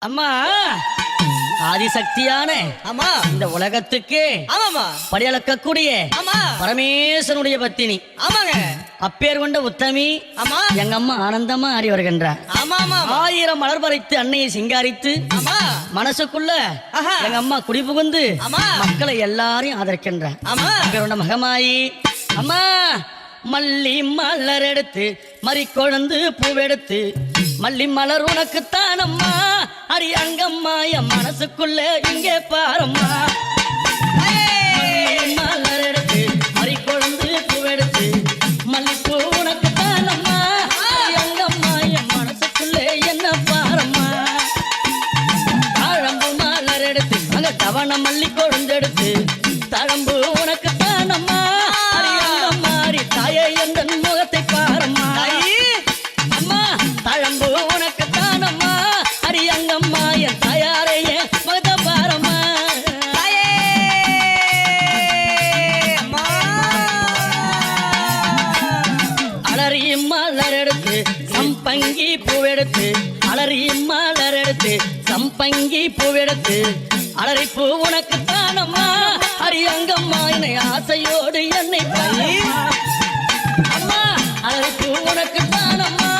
அம்மா ஆதிசக்தியான ஆமா இந்த உலகத்துக்கு ஆமாமா படியளக்கக்கூடிய ஆமா பரமேஸ்வரனுடைய பத்தினி ஆமாங்க அப்பேர் கொண்ட உத்தமி ஆமா எங்க அம்மா ஆனந்தமா ஆடி வருகின்றார். ஆமா ஆமா 1000 மலர் பறித்து அன்னையை சிங்காரித்து ஆமா மனசுக்குள்ள ஆஹா. எங்க அம்மா குடிபுகுந்து ஆமா. மக்களை எல்லாரையும் ஆதரிக்கின்றார். ஆமா அப்பேர் கொண்ட மகமாயி அம்மா மல்லி மலர் எடுத்து மறிக்கொழுந்து பூவெடுத்து மல்லி மலர் உனக்குத்தான் அம்மா அடி அங்கம்மா என் மனசுக்குள்ள இங்கே பாரம்மா. மல்லி மலர் எடுத்து மறிக்கொழுந்து பூவெடுத்து மல்லிப்பூ உனக்குத்தான் அம்மா அடி அங்கம்மா என் மனசுக்குள்ள என்ன பாரம்மா. தாழம்பு மலர் எடுத்து அங்க தவண மல்லி கொழுந்தெடுத்து தழம்பு உனக்குத்தான் அம்மா அடி அங்கம்மா அடி தாயே எந்த முகத்தை பாரம்மா. அம்மா தழம்பு உனக்குத்தான் அம்மா அடி அங்கம்மா என் தாயாரைய முகத்தை பாரம்மா. அலறி மலர் எடுத்து சம்பங்கி பூவெடுத்து அலறி மலர் எடுத்து சம்பங்கி பூவெடுத்து அலறி பூ உனக்குத்தான் அம்மா அடி அங்கம்மா என்னை ஆசையோடு என்னை பாரம்மா. அம்மா அலறி பூ உனக்குத்தான் அம்மா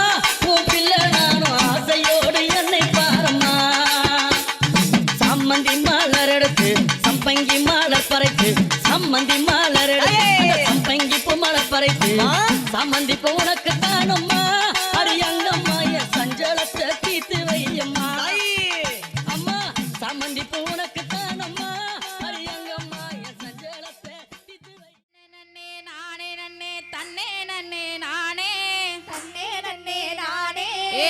உன் பிள்ளை நானும் ஆசையோடு என்னை பாரம்மா. சம்மந்தி மலர் எடுத்து சம்பங்கி மலர் பறைத்து சம்மந்தி மலர் எடுத்து அந்த சம்பங்கி பூ மலர் பறைத்து சம்மந்தி பூ உனக்குத்தான் அம்மா அடி அங்கம்மா என் சஞ்சலத்தை தீர்த்து வையம்மா. அம்மா சம்மந்தி பூ உனக்குத்தான் அம்மா அடி அங்கம்மா என் சஞ்சலத்தை தீர்த்து வை. நன்னே நானே நன்னே தன்னே நன்னே நானே தன்னே நன்னே நானே ஏ